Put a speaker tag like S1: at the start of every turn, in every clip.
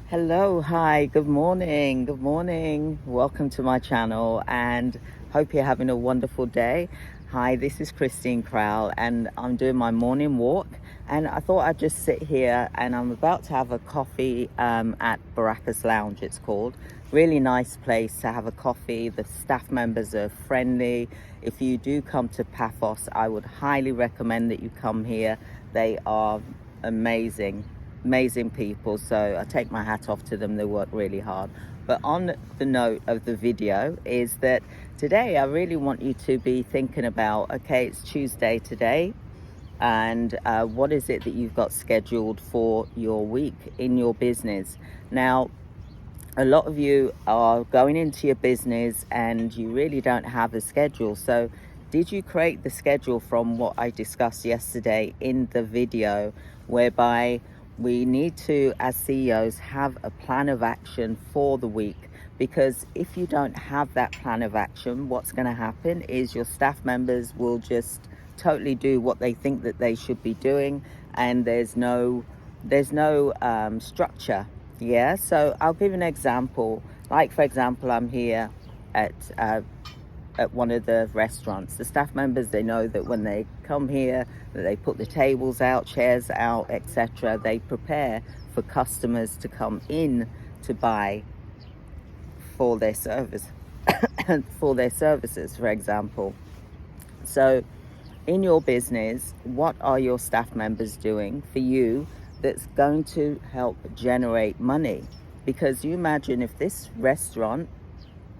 S1: Hello, hi, good morning. Welcome to my channel and hope you're having a wonderful day. Hi, this is Christine Crowell and I'm doing my morning walk, and I thought I'd just sit here, and I'm about to have a coffee at Baracus Lounge, it's called. Really nice place to have a coffee. The staff members are friendly. If you do come to Paphos, I would highly recommend that you come here. They are amazing people, so I take my hat off to them. They work really hard. But on the note of the video is that today I really want you to be thinking about, okay, it's Tuesday today, and what is it that you've got scheduled for your week in your business. Now, a lot of you are going into your business and you really don't have a schedule. So did you create the schedule from what I discussed yesterday in the video, whereby we need to, as CEOs, have a plan of action for the week? Because if you don't have that plan of action, what's going to happen is your staff members will just totally do what they think that they should be doing, and there's no structure. Yeah, so I'll give an example. Like, for example, I'm here at one of the restaurants. The staff members, they know that when they come here, that they put the tables out, chairs out, etc. They prepare for customers to come in to buy for their service for their services, for example. So in your business, what are your staff members doing for you that's going to help generate money? Because you imagine if this restaurant,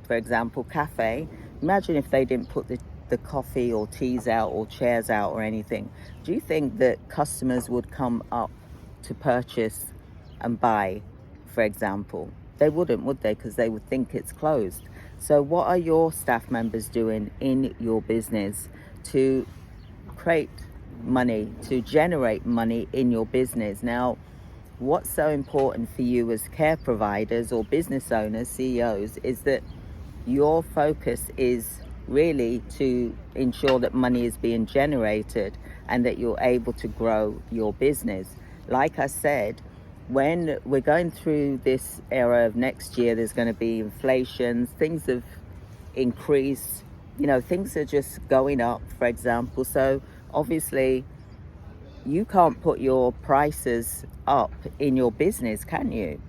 S1: for example, cafe, imagine if they didn't put the coffee or teas out or chairs out or anything. Do you think that customers would come up to purchase and buy, for example? They wouldn't, would they? Because they would think it's closed. So what are your staff members doing in your business to create money, to generate money in your business? Now, what's so important for you as care providers or business owners, CEOs, is that your focus is really to ensure that money is being generated and that you're able to grow your business. Like I said, when we're going through this era of next year, there's going to be inflation, things have increased, things are just going up, for example. So obviously you can't put your prices up in your business, can you?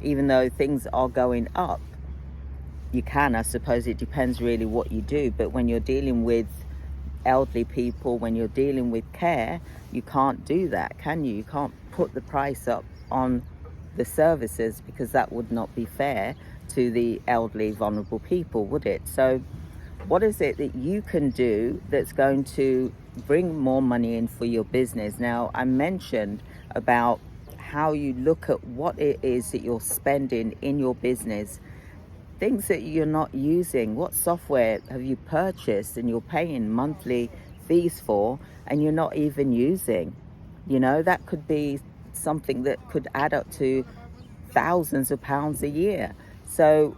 S1: Even though things are going up, you can. I suppose it depends really what you do. But when you're dealing with elderly people, when you're dealing with care, you can't do that, can you? You can't put the price up on the services, because that would not be fair to the elderly, vulnerable people, would it? So what is it that you can do that's going to bring more money in for your business? Now, I mentioned about how you look at what it is that you're spending in your business, things that you're not using. What software have you purchased and you're paying monthly fees for and you're not even using? That could be something that could add up to thousands of pounds a year,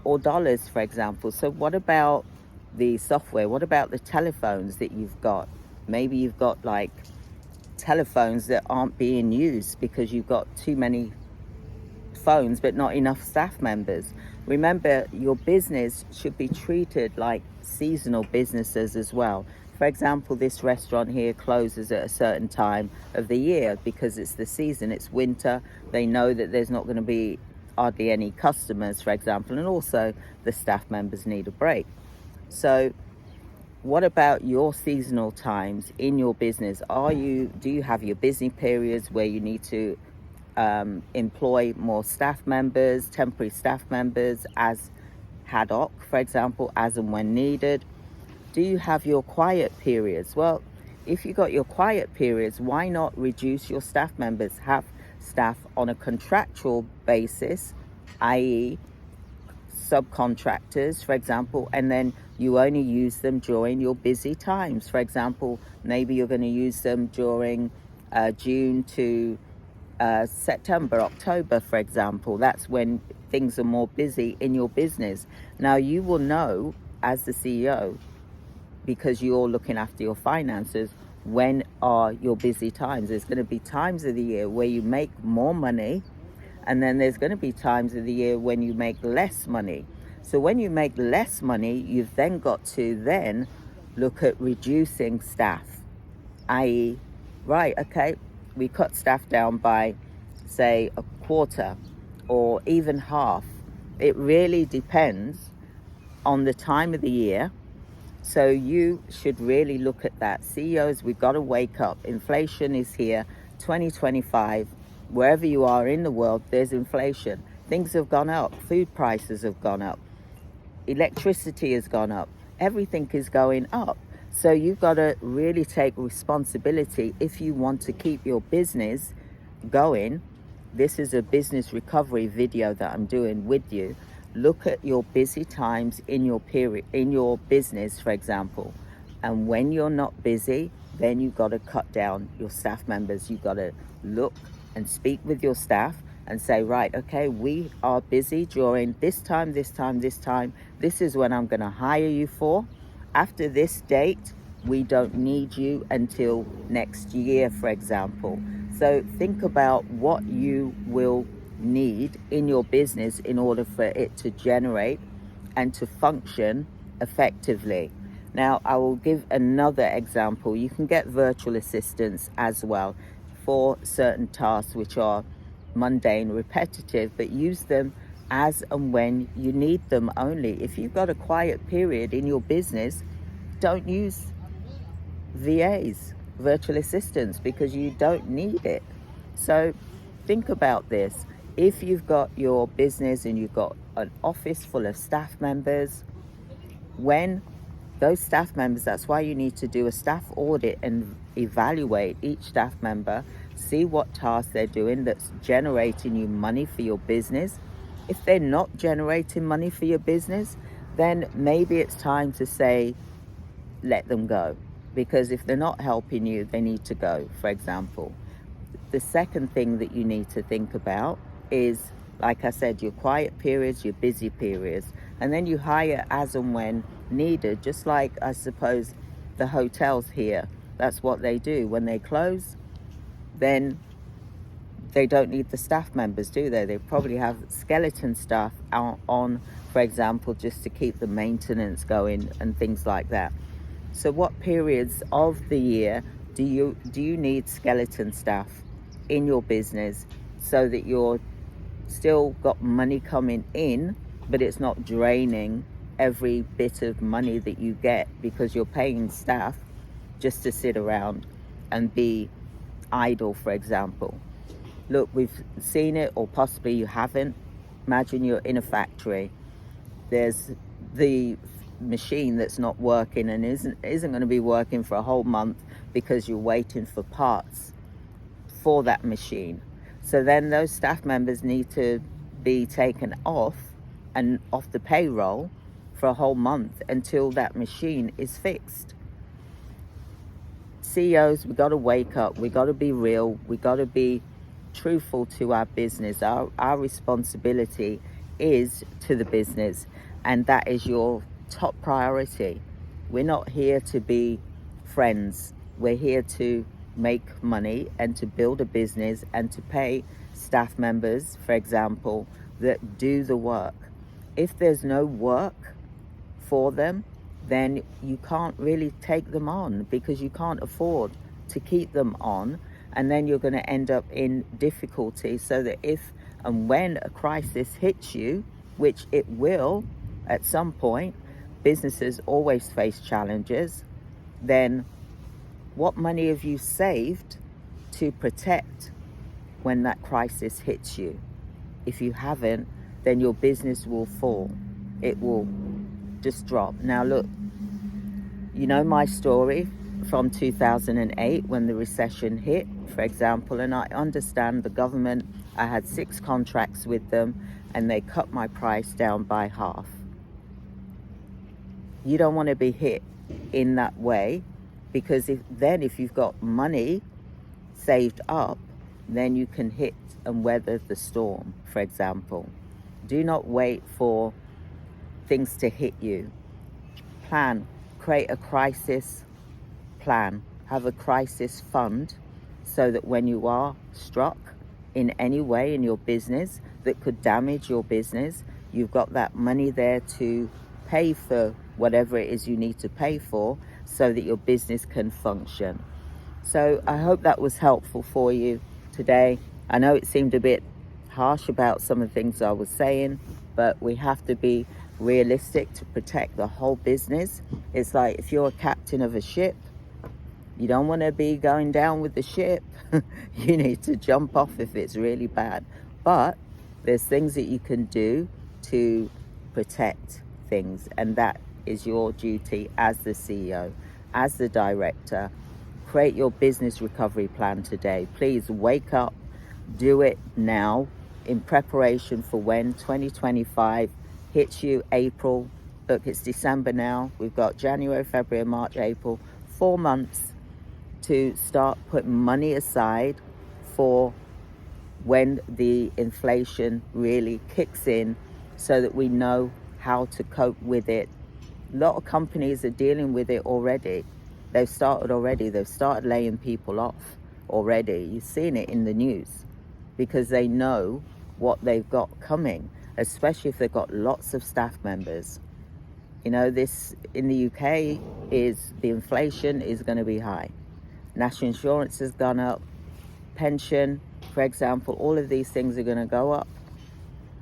S1: or dollars, for example. So what about the software? What about the telephones that you've got? Maybe you've got like telephones that aren't being used because you've got too many phones but not enough staff members. Remember, your business should be treated like seasonal businesses as well. For example, this restaurant here closes at a certain time of the year because it's the season, it's winter. They know that there's not going to be hardly any customers, for example, and also the staff members need a break. So what about your seasonal times in your business? Do you have your busy periods where you need to employ more staff members, temporary staff members, as ad hoc, for example, as and when needed? Do you have your quiet periods? Well, if you got your quiet periods, why not reduce your staff members? Have staff on a contractual basis, i.e. subcontractors, for example, and then you only use them during your busy times. For example, maybe you're going to use them during June to September, October, for example. That's when things are more busy in your business. Now, you will know as the CEO, because you're looking after your finances, when are your busy times. There's going to be times of the year where you make more money And then there's going to be times of the year when you make less money. So when you make less money, you've then got to then look at reducing staff, i.e., right, okay, we cut staff down by, say, a quarter or even half. It really depends on the time of the year. So you should really look at that. CEOs, we've got to wake up. Inflation is here, 2025. Wherever you are in the world, there's inflation. Things have gone up. Food prices have gone up. Electricity has gone up. Everything is going up. So you've got to really take responsibility if you want to keep your business going. This is a business recovery video that I'm doing with you. Look at your busy times in your business, for example. And when you're not busy, then you've got to cut down your staff members. You've got to look and speak with your staff and say, right, okay, we are busy during this time, this time, this time. This is when I'm going to hire you for. After this date, we don't need you until next year, for example. So think about what you will need in your business in order for it to generate and to function effectively. Now, I will give another example. You can get virtual assistants as well for certain tasks which are mundane, repetitive, but use them as and when you need them only. If you've got a quiet period in your business, don't use VAs, virtual assistants, because you don't need it. So think about this. If you've got your business and you've got an office full of staff members, when those staff members, that's why you need to do a staff audit and evaluate each staff member, see what tasks they're doing that's generating you money for your business. If they're not generating money for your business, then maybe it's time to say, let them go. Because if they're not helping you, they need to go, for example. The second thing that you need to think about is, like I said, your quiet periods, your busy periods, and then you hire as and when needed, just like, I suppose, the hotels here. That's what they do. When they close, then they don't need the staff members, do they? They probably have skeleton staff on, for example, just to keep the maintenance going and things like that. So what periods of the year do you need skeleton staff in your business so that you're still got money coming in, but it's not draining every bit of money that you get because you're paying staff just to sit around and be idle, for example. Look, we've seen it, or possibly you haven't. Imagine you're in a factory. There's the machine that's not working and isn't going to be working for a whole month because you're waiting for parts for that machine. So then those staff members need to be taken off and off the payroll for a whole month until that machine is fixed. CEOs, we got to wake up. We got to be real. We got to be truthful to our business. Our responsibility is to the business, and that is your top priority. We're not here to be friends. We're here to make money and to build a business and to pay staff members, for example, that do the work. If there's no work for them, then you can't really take them on because you can't afford to keep them on, and then you're going to end up in difficulty. So that if and when a crisis hits you, which it will at some point, businesses always face challenges, then what money have you saved to protect when that crisis hits you? If you haven't, then your business will fall. It will just drop. Now look, you know my story from 2008 when the recession hit, for example, and I understand the government. I had 6 contracts with them and they cut my price down by half. You don't want to be hit in that way, because if you've got money saved up, then you can hit and weather the storm, for example. Do not wait for things to hit you. Plan, create a crisis plan, have a crisis fund so that when you are struck, in any way in your business that could damage your business, you've got that money there to pay for whatever it is you need to pay for so that your business can function. So I hope that was helpful for you today. I know it seemed a bit harsh about some of the things I was saying, but we have to be realistic to protect the whole business. It's like if you're a captain of a ship, you don't want to be going down with the ship. You need to jump off if it's really bad. But there's things that you can do to protect things, and that is your duty as the CEO, as the director. Create your business recovery plan today. Please wake up, do it now in preparation for when 2025 hits you. April, look, it's December now. We've got January, February, March, April, 4 months to start putting money aside for when the inflation really kicks in, so that we know how to cope with it. A lot of companies are dealing with it already. They've started laying people off already. You've seen it in the news, because they know what they've got coming, especially if they've got lots of staff members. You know, this in the UK is the inflation is going to be high. National insurance has gone up. Pension, for example, all of these things are going to go up.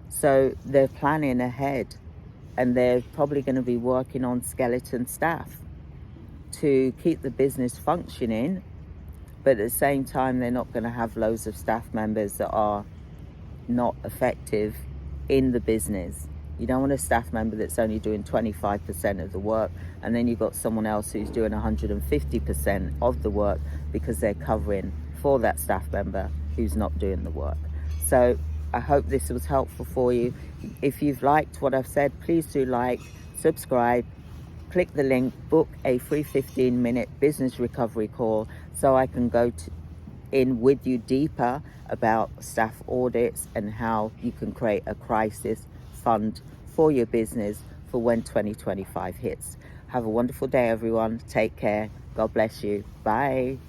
S1: So they're planning ahead, and they're probably going to be working on skeleton staff to keep the business functioning, but at the same time they're not going to have loads of staff members that are not effective in the business. You don't want a staff member that's only doing 25% of the work, and then you've got someone else who's doing 150% of the work because they're covering for that staff member who's not doing the work. So I hope this was helpful for you. If you've liked what I've said, please do like, subscribe, click the link, book a free 15-minute business recovery call so I can go in with you deeper about staff audits and how you can create a crisis fund for your business for when 2025 hits. Have a wonderful day, everyone. Take care. God bless you. Bye.